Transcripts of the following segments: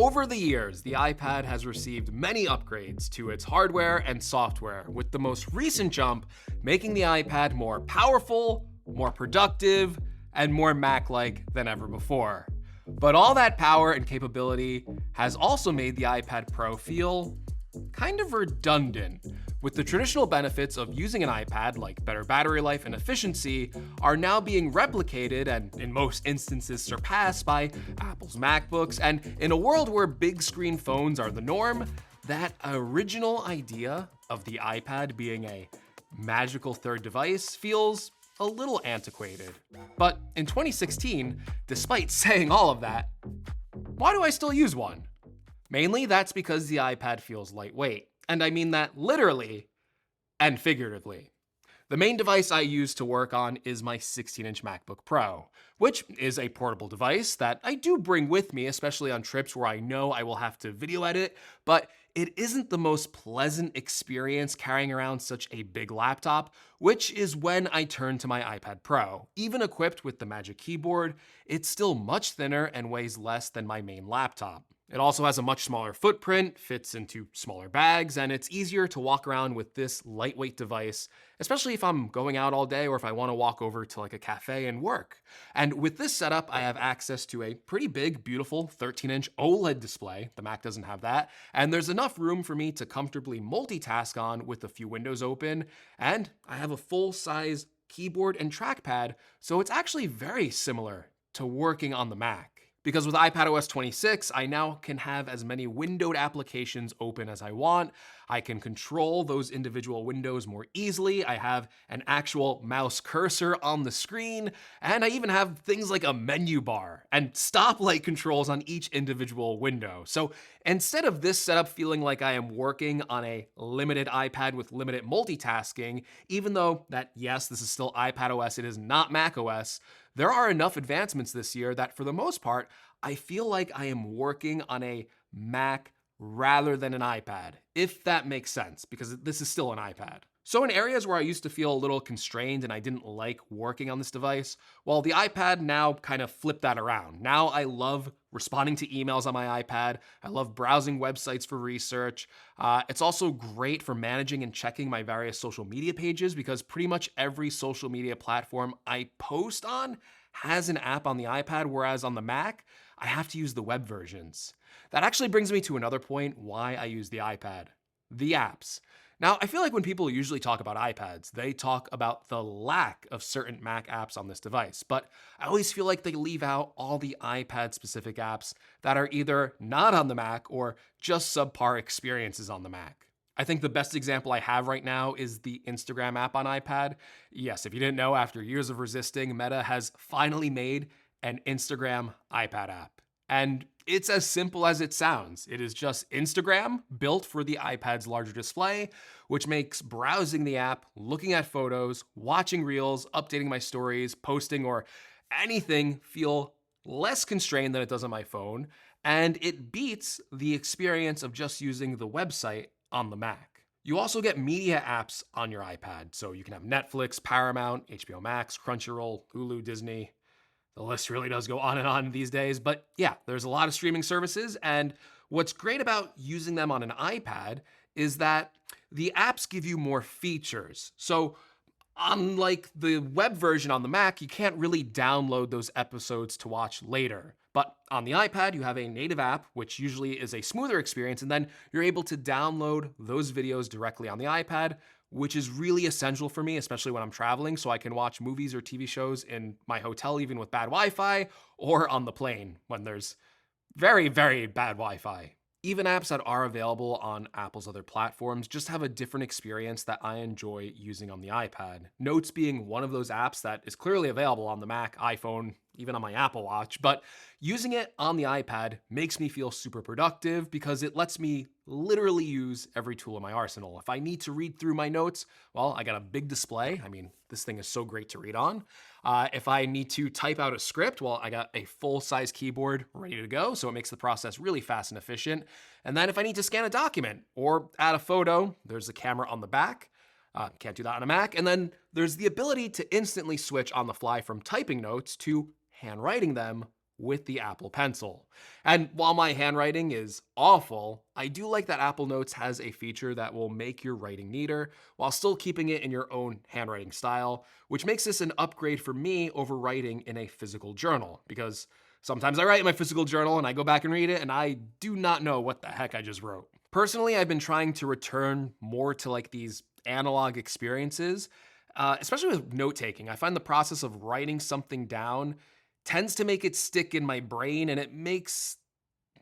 Over the years, the iPad has received many upgrades to its hardware and software, with the most recent jump making the iPad more powerful, more productive, and more Mac-like than ever before. But all that power and capability has also made the iPad Pro feel kind of redundant, with the traditional benefits of using an iPad, like better battery life and efficiency, are now being replicated and in most instances surpassed by Apple's MacBooks. And in a world where big screen phones are the norm, that original idea of the iPad being a magical third device feels a little antiquated. But in 2016, despite saying all of that, why do I still use one? Mainly, that's because the iPad feels lightweight, and I mean that literally and figuratively. The main device I use to work on is my 16-inch MacBook Pro, which is a portable device that I do bring with me, especially on trips where I know I will have to video edit, but it isn't the most pleasant experience carrying around such a big laptop, which is when I turn to my iPad Pro. Even equipped with the Magic Keyboard, it's still much thinner and weighs less than my main laptop. It also has a much smaller footprint, fits into smaller bags, and it's easier to walk around with this lightweight device, especially if I'm going out all day or if I want to walk over to like a cafe and work. And with this setup, I have access to a pretty big, beautiful 13-inch OLED display. The Mac doesn't have that. And there's enough room for me to comfortably multitask on with a few windows open. And I have a full-size keyboard and trackpad, so it's actually very similar to working on the Mac. Because with iPadOS 26, I now can have as many windowed applications open as I want. I can control those individual windows more easily. I have an actual mouse cursor on the screen, and I even have things like a menu bar and stoplight controls on each individual window. So instead of this setup feeling like I am working on a limited iPad with limited multitasking, even though that, yes, this is still iPadOS, it is not macOS, there are enough advancements this year that for the most part, I feel like I am working on a Mac rather than an iPad, if that makes sense, because this is still an iPad. So in areas where I used to feel a little constrained and I didn't like working on this device, well, the iPad now kind of flipped that around. Now I love responding to emails on my iPad. I love browsing websites for research. It's also great for managing and checking my various social media pages because pretty much every social media platform I post on has an app on the iPad, whereas on the Mac, I have to use the web versions. That actually brings me to another point why I use the iPad: the apps. Now, I feel like when people usually talk about iPads, they talk about the lack of certain Mac apps on this device, but I always feel like they leave out all the iPad-specific apps that are either not on the Mac or just subpar experiences on the Mac. I think the best example I have right now is the Instagram app on iPad. Yes, if you didn't know, after years of resisting, Meta has finally made an Instagram iPad app. And it's as simple as it sounds. It is just Instagram built for the iPad's larger display, which makes browsing the app, looking at photos, watching reels, updating my stories, posting, or anything feel less constrained than it does on my phone. And it beats the experience of just using the website on the Mac. You also get media apps on your iPad. So you can have Netflix, Paramount, HBO Max, Crunchyroll, Hulu, Disney. The list really does go on and on these days, but yeah, there's a lot of streaming services, and what's great about using them on an iPad is that the apps give you more features. So unlike the web version on the Mac, you can't really download those episodes to watch later. But on the iPad, you have a native app, which usually is a smoother experience, and then you're able to download those videos directly on the iPad, which is really essential for me, especially when I'm traveling, so I can watch movies or TV shows in my hotel even with bad Wi-Fi, or on the plane when there's very, very bad Wi-Fi. Even apps that are available on Apple's other platforms just have a different experience that I enjoy using on the iPad. Notes being one of those apps that is clearly available on the Mac, iPhone, even on my Apple Watch, but using it on the iPad makes me feel super productive because it lets me literally use every tool in my arsenal. If I need to read through my notes, well, I got a big display. I mean, this thing is so great to read on. If I need to type out a script, well, I got a full-size keyboard ready to go, so it makes the process really fast and efficient. And then if I need to scan a document or add a photo, there's a camera on the back. Can't do that on a Mac. And then there's the ability to instantly switch on the fly from typing notes to handwriting them with the Apple Pencil. And while my handwriting is awful, I do like that Apple Notes has a feature that will make your writing neater while still keeping it in your own handwriting style, which makes this an upgrade for me over writing in a physical journal, because sometimes I write in my physical journal and I go back and read it and I do not know what the heck I just wrote. Personally, I've been trying to return more to like these analog experiences, especially with note taking. I find the process of writing something down tends to make it stick in my brain, and it makes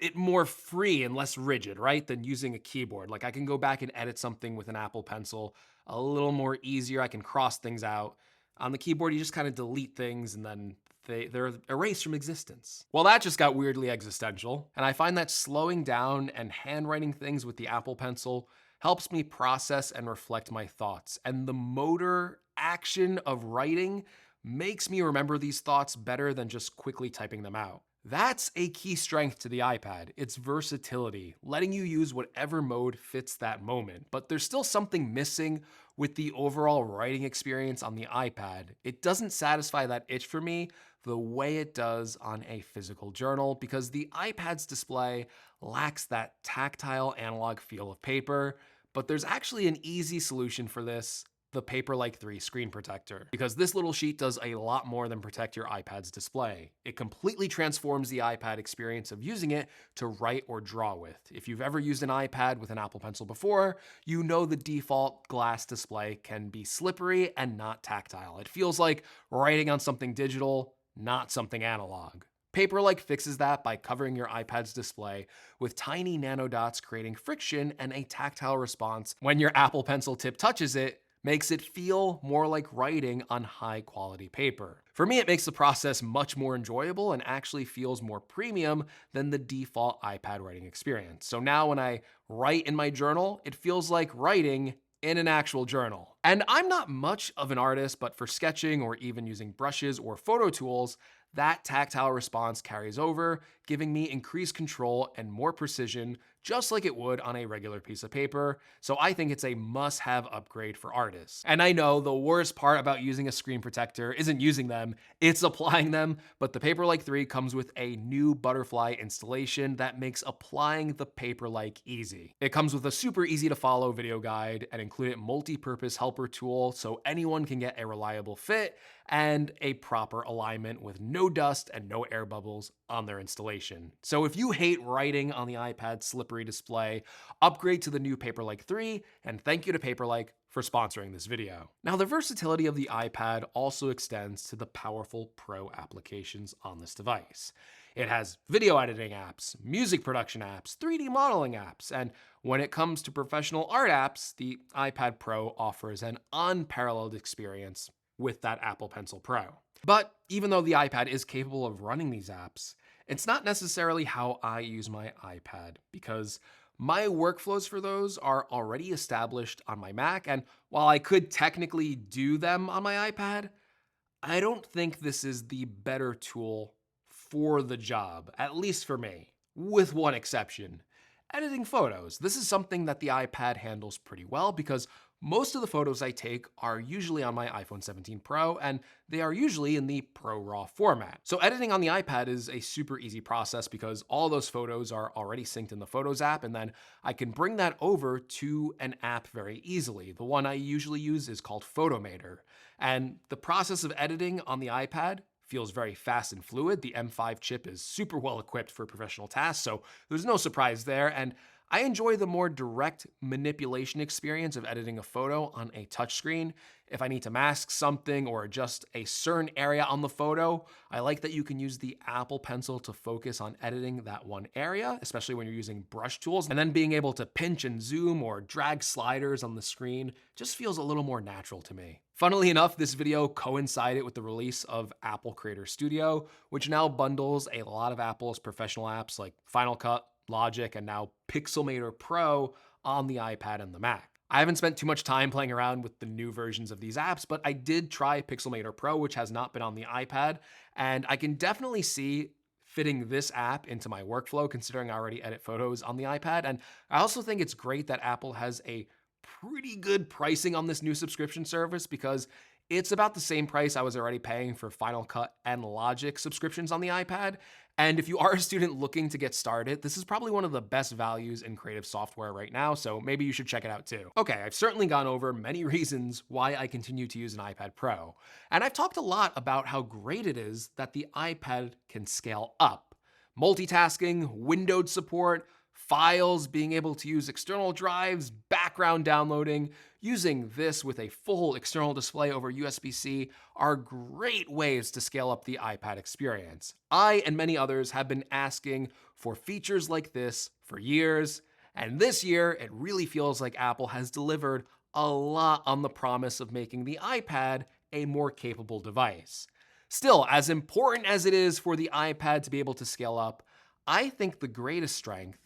it more free and less rigid, right, than using a keyboard. Like I can go back and edit something with an Apple Pencil a little more easier. I can cross things out. On the keyboard, you just kind of delete things and then they're erased from existence. Well, that just got weirdly existential, and I find that slowing down and handwriting things with the Apple Pencil helps me process and reflect my thoughts. And the motor action of writing makes me remember these thoughts better than just quickly typing them out. That's a key strength to the iPad, its versatility, letting you use whatever mode fits that moment. But there's still something missing with the overall writing experience on the iPad. It doesn't satisfy that itch for me the way it does on a physical journal, because the iPad's display lacks that tactile analog feel of paper. But there's actually an easy solution for this: the Paperlike 3 screen protector, because this little sheet does a lot more than protect your iPad's display. It completely transforms the iPad experience of using it to write or draw with. If you've ever used an iPad with an Apple Pencil before, you know the default glass display can be slippery and not tactile. It feels like writing on something digital, not something analog. Paperlike fixes that by covering your iPad's display with tiny nanodots, creating friction and a tactile response when your Apple Pencil tip touches it, makes it feel more like writing on high quality paper. For me, it makes the process much more enjoyable and actually feels more premium than the default iPad writing experience. So now when I write in my journal, it feels like writing in an actual journal. And I'm not much of an artist, but for sketching or even using brushes or photo tools, that tactile response carries over, giving me increased control and more precision, just like it would on a regular piece of paper. So I think it's a must-have upgrade for artists. And I know the worst part about using a screen protector isn't using them, it's applying them, but the Paperlike 3 comes with a new butterfly installation that makes applying the Paperlike easy. It comes with a super easy to follow video guide, and included multi-purpose helper tool so anyone can get a reliable fit and a proper alignment with no dust and no air bubbles on their installation. So if you hate writing on the iPad's slippery display, upgrade to the new Paperlike 3, and thank you to Paperlike for sponsoring this video. Now, the versatility of the iPad also extends to the powerful Pro applications on this device. It has video editing apps, music production apps, 3D modeling apps, and when it comes to professional art apps, the iPad Pro offers an unparalleled experience with that Apple Pencil Pro. But even though the iPad is capable of running these apps, it's not necessarily how I use my iPad, because my workflows for those are already established on my Mac, and while I could technically do them on my iPad, I don't think this is the better tool for the job, at least for me, with one exception: editing photos. This is something that the iPad handles pretty well, because most of the photos I take are usually on my iPhone 17 Pro, and they are usually in the Pro RAW format. So editing on the iPad is a super easy process because all those photos are already synced in the Photos app, and then I can bring that over to an app very easily. The one I usually use is called Photomator, and the process of editing on the iPad feels very fast and fluid. The M5 chip is super well equipped for professional tasks, so there's no surprise there, and I enjoy the more direct manipulation experience of editing a photo on a touchscreen. If I need to mask something or adjust a certain area on the photo, I like that you can use the Apple Pencil to focus on editing that one area, especially when you're using brush tools. And then being able to pinch and zoom or drag sliders on the screen just feels a little more natural to me. Funnily enough, this video coincided with the release of Apple Creator Studio, which now bundles a lot of Apple's professional apps like Final Cut, Logic, and now Pixelmator Pro on the iPad and the Mac. I haven't spent too much time playing around with the new versions of these apps, but I did try Pixelmator Pro, which has not been on the iPad, and I can definitely see fitting this app into my workflow, considering I already edit photos on the iPad. And I also think it's great that Apple has a pretty good pricing on this new subscription service, because it's about the same price I was already paying for Final Cut and Logic subscriptions on the iPad. And if you are a student looking to get started, this is probably one of the best values in creative software right now, so maybe you should check it out too. Okay, I've certainly gone over many reasons why I continue to use an iPad Pro, and I've talked a lot about how great it is that the iPad can scale up. Multitasking, windowed support, files, being able to use external drives, background downloading, using this with a full external display over USB-C are great ways to scale up the iPad experience. I and many others have been asking for features like this for years, and this year it really feels like Apple has delivered a lot on the promise of making the iPad a more capable device. Still, as important as it is for the iPad to be able to scale up, I think the greatest strength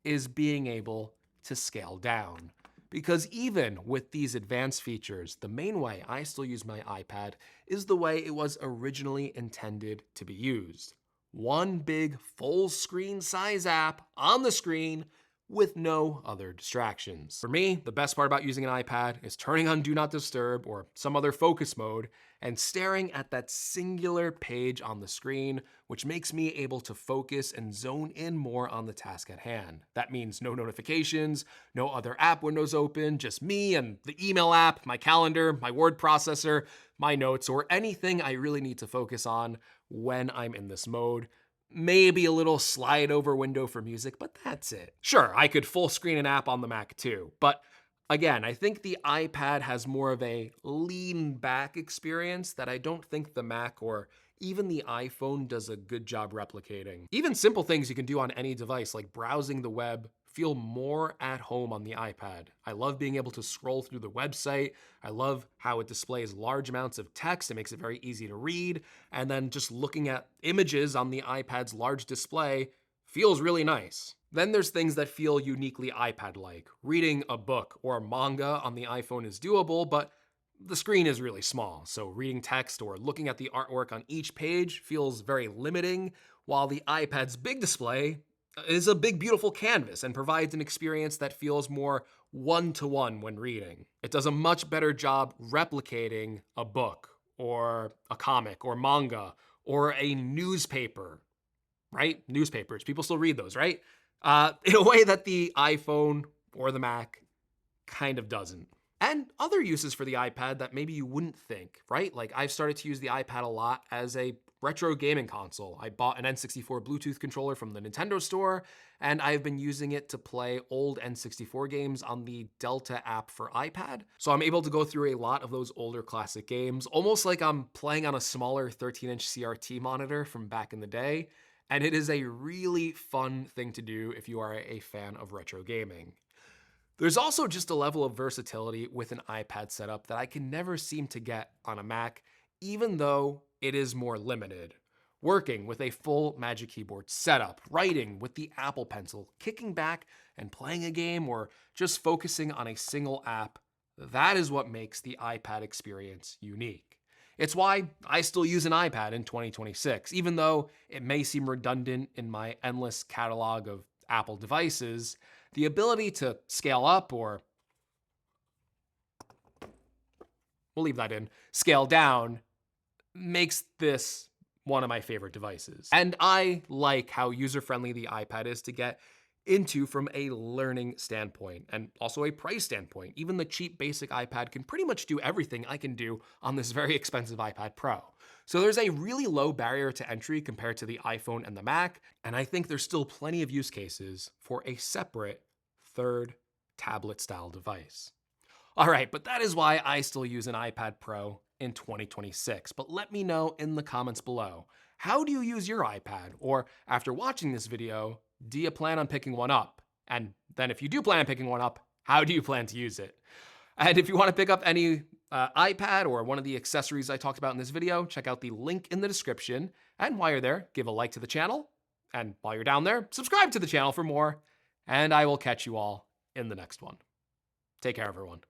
is being able to scale down. Because even with these advanced features, the main way I still use my iPad is the way it was originally intended to be used. One big full screen size app on the screen with no other distractions. For me, the best part about using an iPad is turning on Do Not Disturb or some other focus mode and staring at that singular page on the screen, which makes me able to focus and zone in more on the task at hand. That means no notifications, no other app windows open, just me and the email app, my calendar, my word processor, my notes, or anything I really need to focus on when I'm in this mode. Maybe a little slide over window for music, but that's it. Sure, I could full screen an app on the Mac too, but again, I think the iPad has more of a lean back experience that I don't think the Mac or even the iPhone does a good job replicating. Even simple things you can do on any device, like browsing the web, feel more at home on the iPad. I love being able to scroll through the website. I love how it displays large amounts of text. It makes it very easy to read. And then just looking at images on the iPad's large display feels really nice. Then there's things that feel uniquely iPad-like. Reading a book or manga on the iPhone is doable, but the screen is really small. So reading text or looking at the artwork on each page feels very limiting, while the iPad's big display is a big, beautiful canvas and provides an experience that feels more one-to-one when reading. It does a much better job replicating a book or a comic or manga or a newspaper, right? Newspapers, people still read those, right? In a way that the iPhone or the Mac kind of doesn't. And other uses for the iPad that maybe you wouldn't think, right? Like I've started to use the iPad a lot as a retro gaming console. I bought an N64 Bluetooth controller from the Nintendo store, and I've been using it to play old N64 games on the Delta app for iPad. So I'm able to go through a lot of those older classic games, almost like I'm playing on a smaller 13-inch CRT monitor from back in the day. And it is a really fun thing to do if you are a fan of retro gaming. There's also just a level of versatility with an iPad setup that I can never seem to get on a Mac, even though it is more limited. Working with a full Magic Keyboard setup, writing with the Apple Pencil, kicking back and playing a game, or just focusing on a single app, that is what makes the iPad experience unique. It's why I still use an iPad in 2026, even though it may seem redundant in my endless catalog of Apple devices. The ability to scale up, or we'll leave that in, scale down, makes this one of my favorite devices. And I like how user-friendly the iPad is to get into from a learning standpoint and also a price standpoint. Even the cheap basic iPad can pretty much do everything I can do on this very expensive iPad Pro. So there's a really low barrier to entry compared to the iPhone and the Mac, and I think there's still plenty of use cases for a separate third tablet-style device. All right, but that is why I still use an iPad Pro in 2026. But let me know in the comments below, how do you use your iPad? Or after watching this video, do you plan on picking one up? And then if you do plan on picking one up, how do you plan to use it? And if you want to pick up any iPad or one of the accessories I talked about in this video, check out the link in the description. And while you're there, give a like to the channel. And while you're down there, subscribe to the channel for more. And I will catch you all in the next one. Take care, everyone.